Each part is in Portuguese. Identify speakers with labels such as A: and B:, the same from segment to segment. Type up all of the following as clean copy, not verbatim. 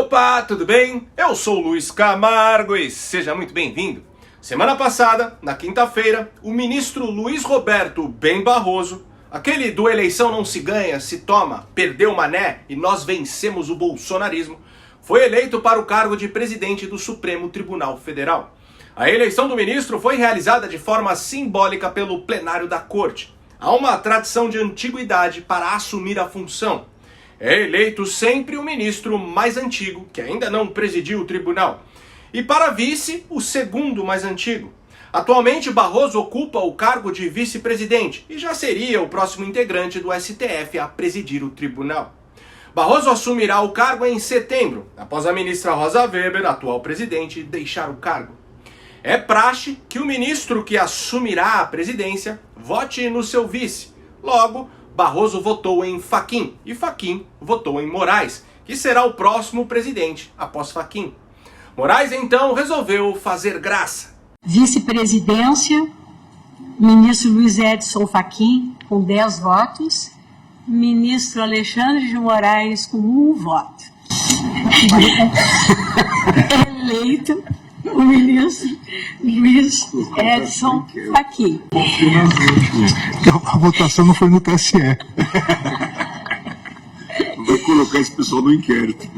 A: Opa, tudo bem? Eu sou o Luiz Camargo e seja muito bem-vindo. Semana passada, na quinta-feira, o ministro Luiz Roberto Bem Barroso, aquele do eleição não se ganha, se toma, perdeu o mané e nós vencemos o bolsonarismo, foi eleito para o cargo de presidente do Supremo Tribunal Federal. A eleição do ministro foi realizada de forma simbólica pelo plenário da corte. Há uma tradição de antiguidade para assumir a função. É eleito sempre o ministro mais antigo, que ainda não presidiu o tribunal. E para vice, o segundo mais antigo. Atualmente, Barroso ocupa o cargo de vice-presidente e já seria o próximo integrante do STF a presidir o tribunal. Barroso assumirá o cargo em setembro, após a ministra Rosa Weber, atual presidente, deixar o cargo. É praxe que o ministro que assumirá a presidência vote no seu vice. Logo, Barroso votou em Fachin e Fachin votou em Moraes, que será o próximo presidente após Fachin. Moraes então resolveu fazer graça.
B: Vice-presidência, ministro Luiz Edson Fachin com 10 votos, ministro Alexandre de Moraes com 1 voto. Eleito o ministro Luiz Edson Fachin.
C: A votação não foi no TSE.
D: Vai colocar esse pessoal no inquérito.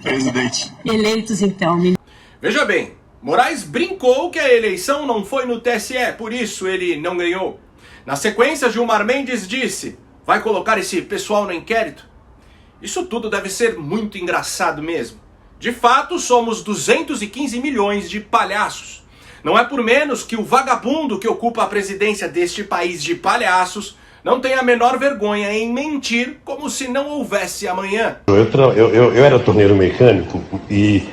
C: Presidente.
B: Eleitos então.
A: Veja bem, Moraes brincou que a eleição não foi no TSE, por isso ele não ganhou. Na sequência, Gilmar Mendes disse: vai colocar esse pessoal no inquérito? Isso tudo deve ser muito engraçado mesmo. De fato, somos 215 milhões de palhaços. Não é por menos que o vagabundo que ocupa a presidência deste país de palhaços não tem a menor vergonha em mentir como se não houvesse amanhã.
E: Eu era torneiro mecânico e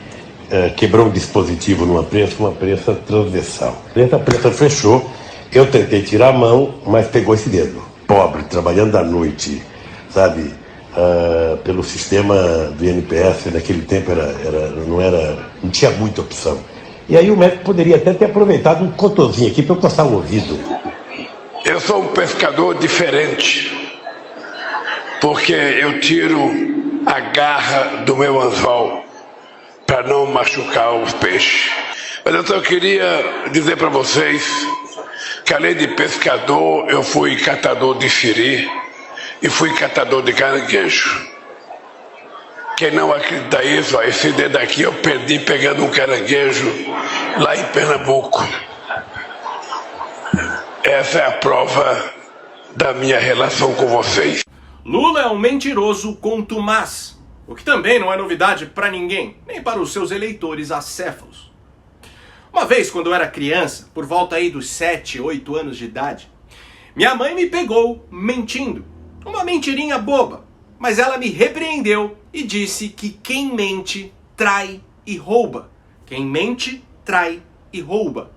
E: quebrou um dispositivo numa prensa transversal. A prensa fechou, eu tentei tirar a mão, mas pegou esse dedo. Pobre, trabalhando à noite, sabe? Pelo sistema do INPS, naquele tempo não tinha muita opção. E aí o médico poderia até ter aproveitado um cotozinho aqui para eu coçar o ouvido.
F: Eu sou um pescador diferente, porque eu tiro a garra do meu anzol para não machucar os peixes. Mas eu só queria dizer para vocês que além de pescador, eu fui catador de siri e fui catador de caranguejo. Quem não acredita nisso, esse dedo aqui eu perdi pegando um caranguejo lá em Pernambuco. Essa é a prova da minha relação com vocês.
A: Lula é um mentiroso contumaz, o que também não é novidade para ninguém, nem para os seus eleitores acéfalos. Uma vez, quando eu era criança, por volta aí dos 7, 8 anos de idade, minha mãe me pegou mentindo. Uma mentirinha boba, mas ela me repreendeu e disse que quem mente, trai e rouba. Quem mente, trai e rouba.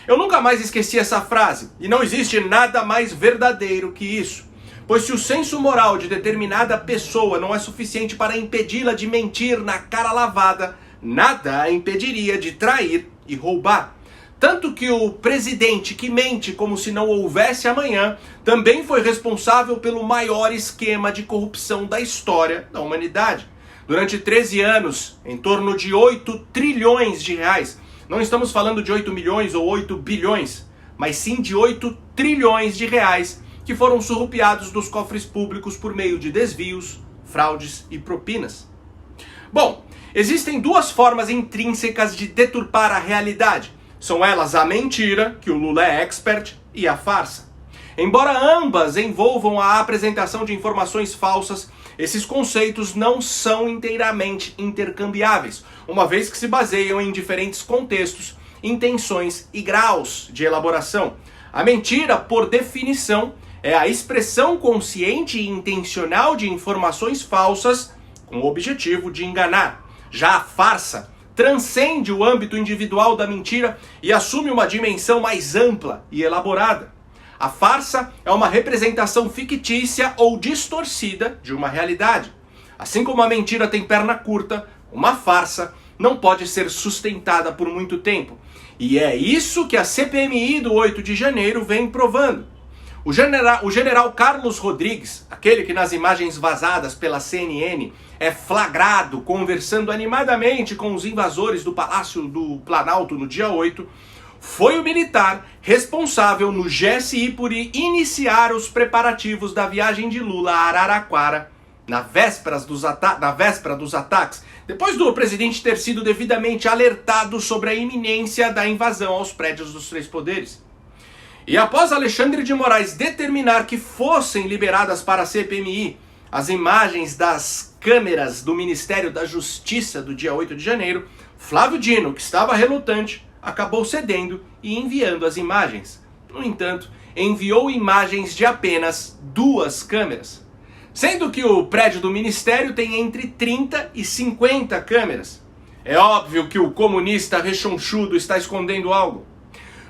A: Eu nunca mais esqueci essa frase, e não existe nada mais verdadeiro que isso. Pois se o senso moral de determinada pessoa não é suficiente para impedi-la de mentir na cara lavada, nada a impediria de trair e roubar. Tanto que o presidente que mente como se não houvesse amanhã também foi responsável pelo maior esquema de corrupção da história da humanidade. Durante 13 anos, em torno de 8 trilhões de reais. Não estamos falando de 8 milhões ou 8 bilhões, mas sim de 8 trilhões de reais que foram surrupiados dos cofres públicos por meio de desvios, fraudes e propinas. Bom, existem duas formas intrínsecas de deturpar a realidade. São elas a mentira, que o Lula é expert, e a farsa. Embora ambas envolvam a apresentação de informações falsas, esses conceitos não são inteiramente intercambiáveis, uma vez que se baseiam em diferentes contextos, intenções e graus de elaboração. A mentira, por definição, é a expressão consciente e intencional de informações falsas com o objetivo de enganar. Já a farsa transcende o âmbito individual da mentira e assume uma dimensão mais ampla e elaborada. A farsa é uma representação fictícia ou distorcida de uma realidade. Assim como a mentira tem perna curta, uma farsa não pode ser sustentada por muito tempo. E é isso que a CPMI do 8 de janeiro vem provando. O general Carlos Rodrigues, aquele que nas imagens vazadas pela CNN é flagrado conversando animadamente com os invasores do Palácio do Planalto no dia 8, foi o militar responsável no GSI por iniciar os preparativos da viagem de Lula a Araraquara na véspera dos ataques, depois do presidente ter sido devidamente alertado sobre a iminência da invasão aos prédios dos três poderes. E após Alexandre de Moraes determinar que fossem liberadas para a CPMI as imagens das câmeras do Ministério da Justiça do dia 8 de janeiro, Flávio Dino, que estava relutante, acabou cedendo e enviando as imagens. No entanto, enviou imagens de apenas 2 câmeras, sendo que o prédio do Ministério tem entre 30 e 50 câmeras. É óbvio que o comunista rechonchudo está escondendo algo.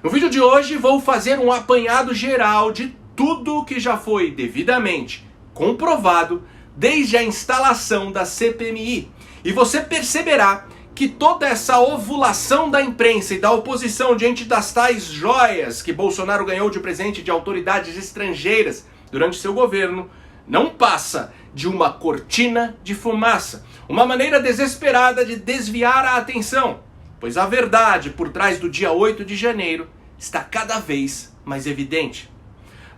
A: No vídeo de hoje vou fazer um apanhado geral de tudo o que já foi devidamente comprovado desde a instalação da CPMI. E você perceberá que toda essa ovulação da imprensa e da oposição diante das tais joias que Bolsonaro ganhou de presente de autoridades estrangeiras durante seu governo não passa de uma cortina de fumaça, uma maneira desesperada de desviar a atenção, pois a verdade por trás do dia 8 de janeiro está cada vez mais evidente.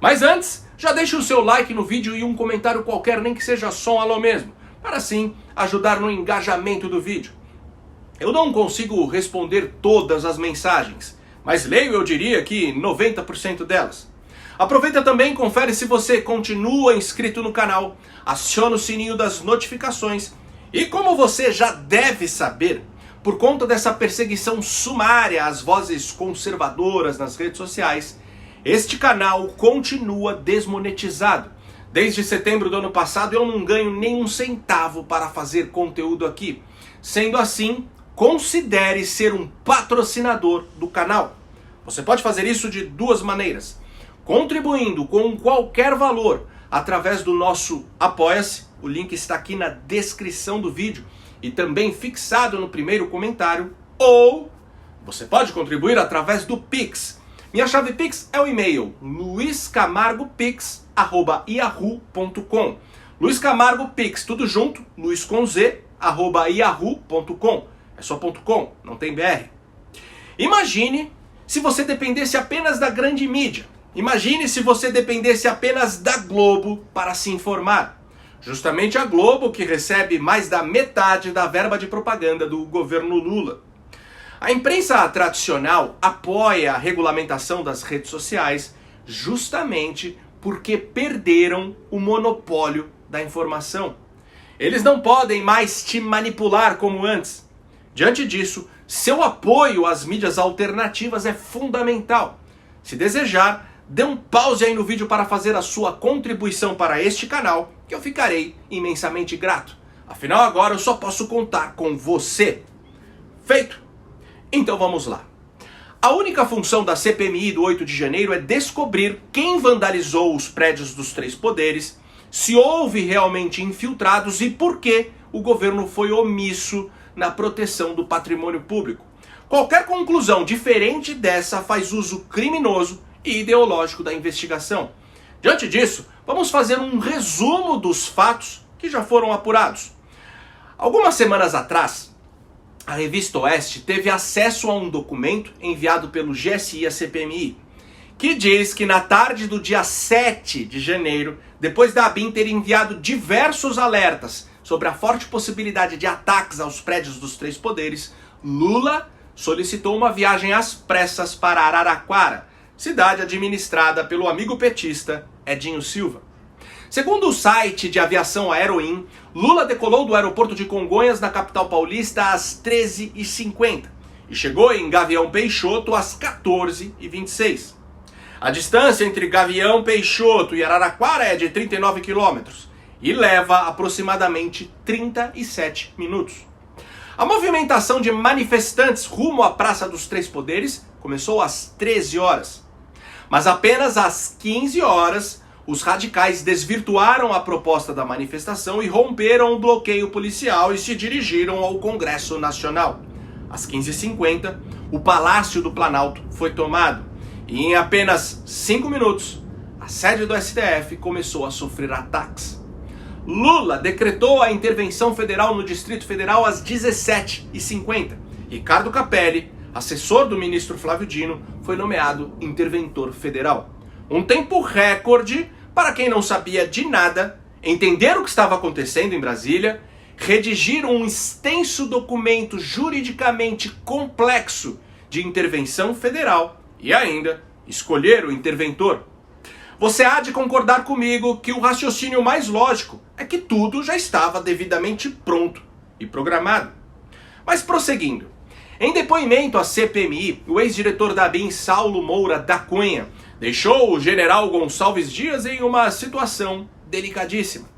A: Mas antes, já deixe o seu like no vídeo e um comentário qualquer, nem que seja só um alô mesmo, para assim ajudar no engajamento do vídeo. Eu não consigo responder todas as mensagens, mas leio, eu diria que 90% delas. Aproveita também e confere se você continua inscrito no canal, aciona o sininho das notificações e, como você já deve saber, por conta dessa perseguição sumária às vozes conservadoras nas redes sociais, este canal continua desmonetizado. Desde setembro do ano passado eu não ganho nenhum centavo para fazer conteúdo aqui. Sendo assim, considere ser um patrocinador do canal. Você pode fazer isso de 2 maneiras. Contribuindo com qualquer valor através do nosso Apoia-se, o link está aqui na descrição do vídeo e também fixado no primeiro comentário, ou você pode contribuir através do Pix. Minha chave Pix é o e-mail luiscamargopix@yahoo.com. Luiz Camargo Pix, tudo junto, Luiz com Z, @yahoo.com. É só .com, não tem BR. Imagine se você dependesse apenas da grande mídia. Imagine se você dependesse apenas da Globo para se informar. Justamente a Globo que recebe mais da metade da verba de propaganda do governo Lula. A imprensa tradicional apoia a regulamentação das redes sociais justamente porque perderam o monopólio da informação. Eles não podem mais te manipular como antes. Diante disso, seu apoio às mídias alternativas é fundamental. Se desejar, dê um pause aí no vídeo para fazer a sua contribuição para este canal, que eu ficarei imensamente grato. Afinal, agora eu só posso contar com você. Feito? Então vamos lá. A única função da CPMI do 8 de janeiro é descobrir quem vandalizou os prédios dos três poderes, se houve realmente infiltrados e por que o governo foi omisso na proteção do patrimônio público. Qualquer conclusão diferente dessa faz uso criminoso e ideológico da investigação. Diante disso, vamos fazer um resumo dos fatos que já foram apurados. Algumas semanas atrás, a revista Oeste teve acesso a um documento enviado pelo GSI à CPMI, que diz que na tarde do dia 7 de janeiro, depois da ABIN ter enviado diversos alertas sobre a forte possibilidade de ataques aos prédios dos três poderes, Lula solicitou uma viagem às pressas para Araraquara, cidade administrada pelo amigo petista Edinho Silva. Segundo o site de aviação Aeroin, Lula decolou do aeroporto de Congonhas, na capital paulista, às 13h50 e chegou em Gavião Peixoto às 14h26. A distância entre Gavião Peixoto e Araraquara é de 39 quilômetros e leva aproximadamente 37 minutos. A movimentação de manifestantes rumo à Praça dos Três Poderes começou às 13 horas. Mas apenas às 15 horas, os radicais desvirtuaram a proposta da manifestação e romperam o bloqueio policial e se dirigiram ao Congresso Nacional. Às 15h50, o Palácio do Planalto foi tomado e em apenas 5 minutos, a a sede do STF começou a sofrer ataques. Lula decretou a intervenção federal no Distrito Federal às 17h50. Ricardo Capelli, assessor do ministro Flávio Dino, foi nomeado interventor federal. Um tempo recorde para quem não sabia de nada, entender o que estava acontecendo em Brasília, redigir um extenso documento juridicamente complexo de intervenção federal e ainda escolher o interventor. Você há de concordar comigo que o raciocínio mais lógico é que tudo já estava devidamente pronto e programado. Mas prosseguindo, em depoimento à CPMI, o ex-diretor da ABIN, Saulo Moura da Cunha, deixou o general Gonçalves Dias em uma situação delicadíssima.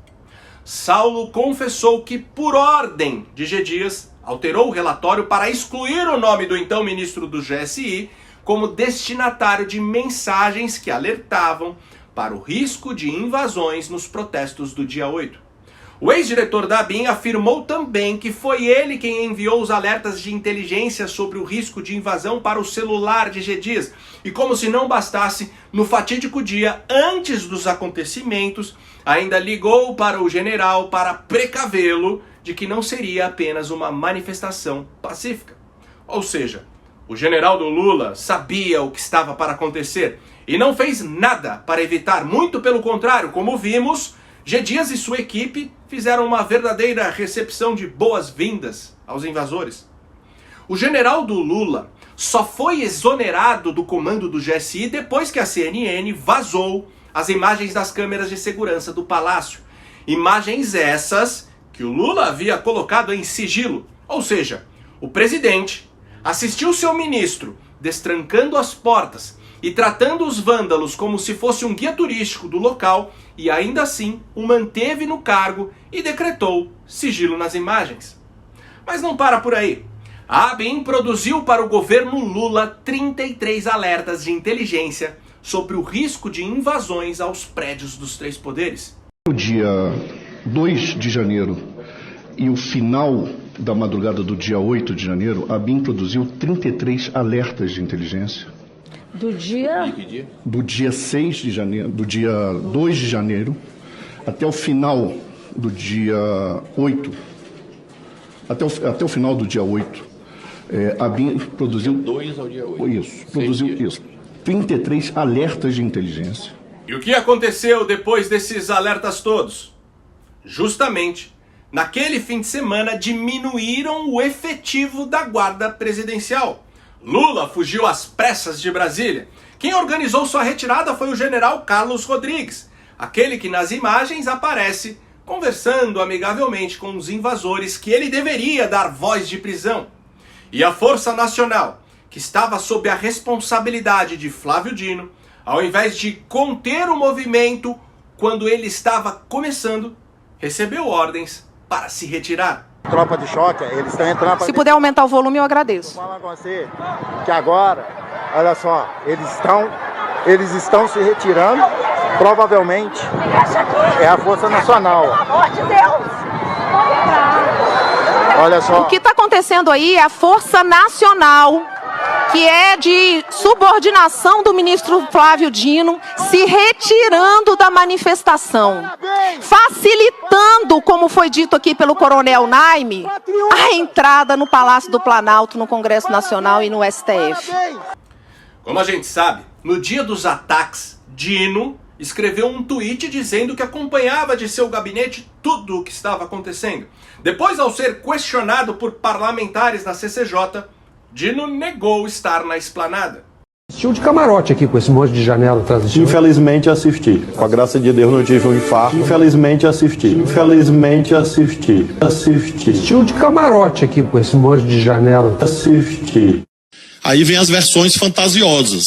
A: Saulo confessou que, por ordem de G. Dias, alterou o relatório para excluir o nome do então ministro do GSI como destinatário de mensagens que alertavam para o risco de invasões nos protestos do dia 8. O ex-diretor da ABIN afirmou também que foi ele quem enviou os alertas de inteligência sobre o risco de invasão para o celular de G. Dias. E como se não bastasse, no fatídico dia antes dos acontecimentos, ainda ligou para o general para precavê-lo de que não seria apenas uma manifestação pacífica. Ou seja, o general do Lula sabia o que estava para acontecer e não fez nada para evitar, muito pelo contrário, como vimos, G. Dias e sua equipe fizeram uma verdadeira recepção de boas-vindas aos invasores. O general do Lula só foi exonerado do comando do GSI depois que a CNN vazou as imagens das câmeras de segurança do palácio. Imagens essas que o Lula havia colocado em sigilo. Ou seja, o presidente assistiu seu ministro destrancando as portas e tratando os vândalos como se fosse um guia turístico do local e ainda assim o manteve no cargo e decretou sigilo nas imagens. Mas não para por aí. A ABIN produziu para o governo Lula 33 alertas de inteligência sobre o risco de invasões aos prédios dos três poderes.
G: No dia 2 de janeiro e o final da madrugada do dia 8 de janeiro, a ABIN produziu 33 alertas de inteligência.
B: Do dia?
G: Do dia 6 de janeiro, do dia 2 de janeiro até o final do dia 8, até o final do dia 8, a ABIN produziu... 2 ao dia 8. Isso, produziu isso. 33 alertas de inteligência.
A: E o que aconteceu depois desses alertas todos? Justamente, naquele fim de semana diminuíram o efetivo da guarda presidencial. Lula fugiu às pressas de Brasília. Quem organizou sua retirada foi o general Carlos Rodrigues, aquele que nas imagens aparece conversando amigavelmente com os invasores que ele deveria dar voz de prisão. E a Força Nacional, que estava sob a responsabilidade de Flávio Dino, ao invés de conter o movimento quando ele estava começando, recebeu ordens para se retirar.
H: Tropa de choque, eles estão entrando...
I: Se puder aumentar o volume, eu agradeço.
H: Vou falar com você que agora, olha só, eles estão se retirando, provavelmente é a Força Nacional. Pelo amor de Deus! Olha só.
I: O que está acontecendo aí é a Força Nacional, que é de subordinação do ministro Flávio Dino, se retirando da manifestação, facilitando, como foi dito aqui pelo coronel Naime, a entrada no Palácio do Planalto, no Congresso Nacional e no STF.
A: Como a gente sabe, no dia dos ataques, Dino escreveu um tweet dizendo que acompanhava de seu gabinete tudo o que estava acontecendo. Depois, ao ser questionado por parlamentares na CCJ, Dino negou estar na esplanada.
J: Assistiu de camarote aqui com esse monte de janela atrás do senhor?
K: Infelizmente assisti. Com a graça de Deus não tive um infarto. Infelizmente assisti. Infelizmente assisti.
J: Assistiu de camarote aqui com esse monte de janela.
K: Assisti.
L: Aí vem as versões fantasiosas.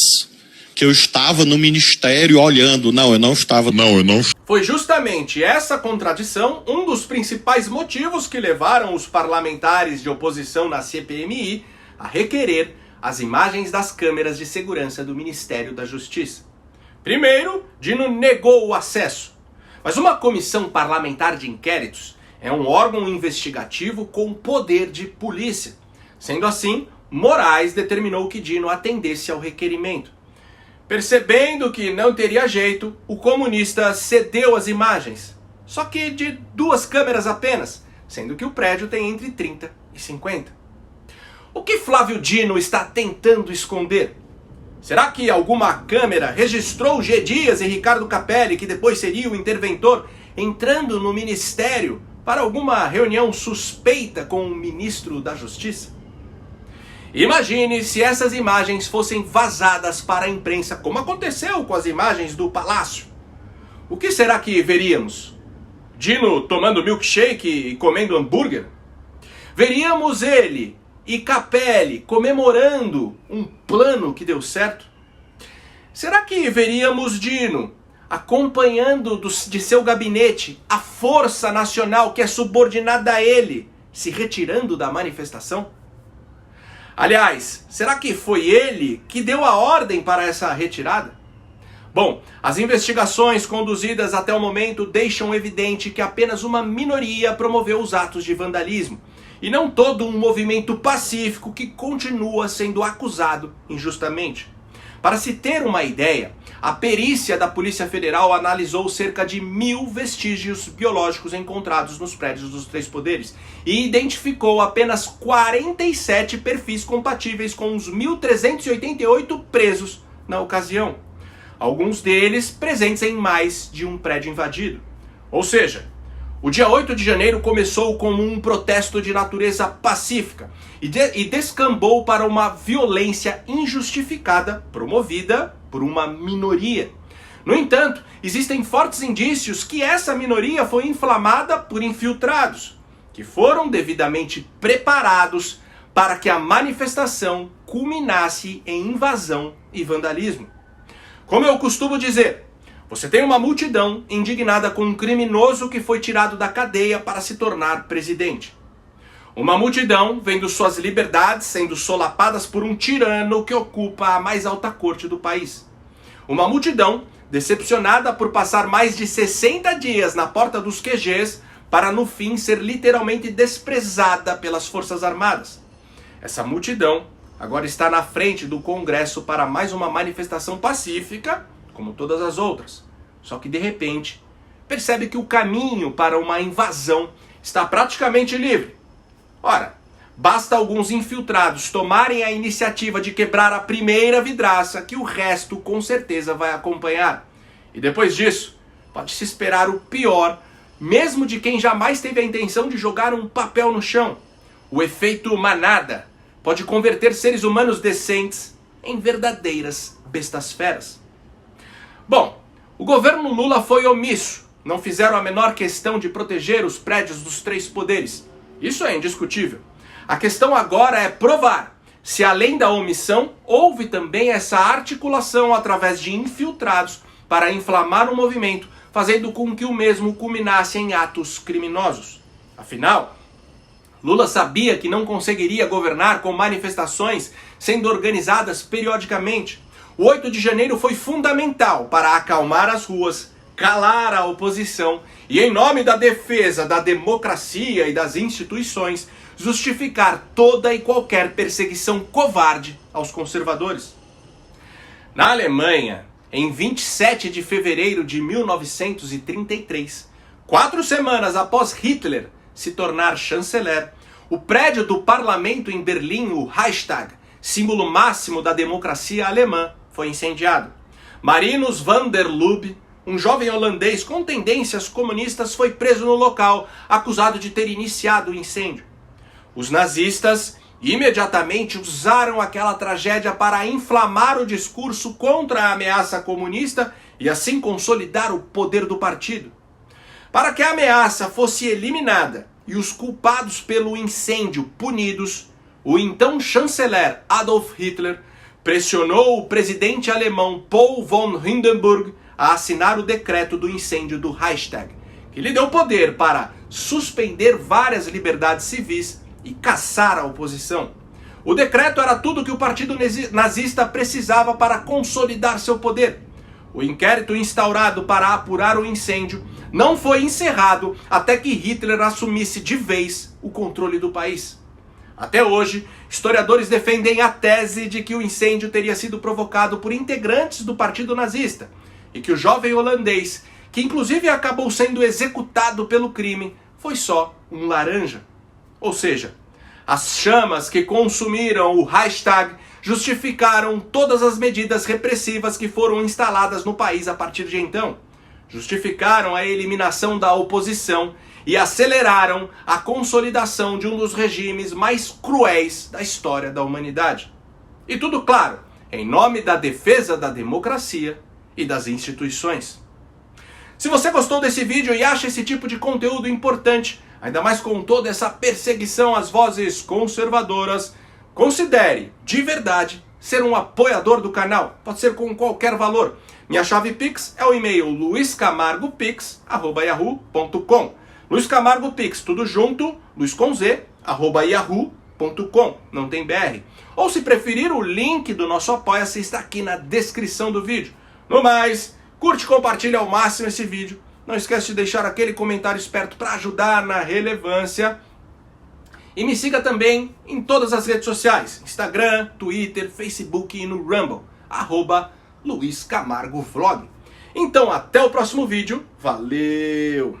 L: Que eu estava no ministério olhando. Não, eu não estava.
A: Foi justamente essa contradição um dos principais motivos que levaram os parlamentares de oposição na CPMI a requerer as imagens das câmeras de segurança do Ministério da Justiça. Primeiro, Dino negou o acesso. Mas uma comissão parlamentar de inquéritos é um órgão investigativo com poder de polícia. Sendo assim, Moraes determinou que Dino atendesse ao requerimento. Percebendo que não teria jeito, o comunista cedeu as imagens, só que de 2 câmeras apenas, sendo que o prédio tem entre 30 e 50. O que Flávio Dino está tentando esconder? Será que alguma câmera registrou G. Dias e Ricardo Capelli, que depois seria o interventor, entrando no ministério para alguma reunião suspeita com o ministro da Justiça? Imagine se essas imagens fossem vazadas para a imprensa, como aconteceu com as imagens do Palácio. O que será que veríamos? Dino tomando milkshake e comendo hambúrguer? Veríamos ele e Capelli comemorando um plano que deu certo? Será que veríamos Dino acompanhando de seu gabinete a Força Nacional que é subordinada a ele, se retirando da manifestação? Aliás, será que foi ele que deu a ordem para essa retirada? Bom, as investigações conduzidas até o momento deixam evidente que apenas uma minoria promoveu os atos de vandalismo, e não todo um movimento pacífico que continua sendo acusado injustamente. Para se ter uma ideia, a perícia da Polícia Federal analisou cerca de 1.000 vestígios biológicos encontrados nos prédios dos 3 poderes e identificou apenas 47 perfis compatíveis com os 1.388 presos na ocasião. Alguns deles presentes em mais de um prédio invadido. Ou seja, o dia 8 de janeiro começou como um protesto de natureza pacífica e descambou para uma violência injustificada promovida por uma minoria. No entanto, existem fortes indícios que essa minoria foi inflamada por infiltrados, que foram devidamente preparados para que a manifestação culminasse em invasão e vandalismo. Como eu costumo dizer, você tem uma multidão indignada com um criminoso que foi tirado da cadeia para se tornar presidente. Uma multidão vendo suas liberdades sendo solapadas por um tirano que ocupa a mais alta corte do país. Uma multidão decepcionada por passar mais de 60 dias na porta dos QGs para no fim ser literalmente desprezada pelas Forças Armadas. Essa multidão agora está na frente do Congresso para mais uma manifestação pacífica, como todas as outras. Só que de repente percebe que o caminho para uma invasão está praticamente livre. Ora, basta alguns infiltrados tomarem a iniciativa de quebrar a primeira vidraça que o resto com certeza vai acompanhar. E depois disso, pode-se esperar o pior, mesmo de quem jamais teve a intenção de jogar um papel no chão. O efeito manada pode converter seres humanos decentes em verdadeiras bestas feras. Bom, o governo Lula foi omisso. Não fizeram a menor questão de proteger os prédios dos 3 poderes. Isso é indiscutível. A questão agora é provar se, além da omissão, houve também essa articulação através de infiltrados para inflamar o movimento, fazendo com que o mesmo culminasse em atos criminosos. Afinal, Lula sabia que não conseguiria governar com manifestações sendo organizadas periodicamente. O 8 de janeiro foi fundamental para acalmar as ruas, calar a oposição e, em nome da defesa da democracia e das instituições, justificar toda e qualquer perseguição covarde aos conservadores. Na Alemanha, em 27 de fevereiro de 1933, 4 semanas após Hitler se tornar chanceler, o prédio do parlamento em Berlim, o Reichstag, símbolo máximo da democracia alemã, foi incendiado. Marinus van der Lubbe, um jovem holandês com tendências comunistas, foi preso no local, acusado de ter iniciado o incêndio. Os nazistas imediatamente usaram aquela tragédia para inflamar o discurso contra a ameaça comunista e assim consolidar o poder do partido. Para que a ameaça fosse eliminada e os culpados pelo incêndio punidos, o então chanceler Adolf Hitler pressionou o presidente alemão Paul von Hindenburg a assinar o decreto do incêndio do Reichstag, que lhe deu poder para suspender várias liberdades civis e caçar a oposição. O decreto era tudo que o partido nazista precisava para consolidar seu poder. O inquérito instaurado para apurar o incêndio não foi encerrado até que Hitler assumisse de vez o controle do país. Até hoje, historiadores defendem a tese de que o incêndio teria sido provocado por integrantes do Partido Nazista e que o jovem holandês, que inclusive acabou sendo executado pelo crime, foi só um laranja. Ou seja, as chamas que consumiram o Reichstag justificaram todas as medidas repressivas que foram instaladas no país a partir de então. Justificaram a eliminação da oposição e aceleraram a consolidação de um dos regimes mais cruéis da história da humanidade. E tudo, claro, em nome da defesa da democracia e das instituições. Se você gostou desse vídeo e acha esse tipo de conteúdo importante, ainda mais com toda essa perseguição às vozes conservadoras, considere, de verdade, ser um apoiador do canal. Pode ser com qualquer valor. Minha chave Pix é o e-mail luiscamargopix@yahoo.com. Luiz Camargo Pix, tudo junto, Luiz com Z, @yahoo.com, não tem BR. Ou se preferir, o link do nosso Apoia-se está aqui na descrição do vídeo. No mais, curte e compartilha ao máximo esse vídeo. Não esquece de deixar aquele comentário esperto para ajudar na relevância. E me siga também em todas as redes sociais, Instagram, Twitter, Facebook e no Rumble, @LuizCamargoVlog. Então até o próximo vídeo, valeu!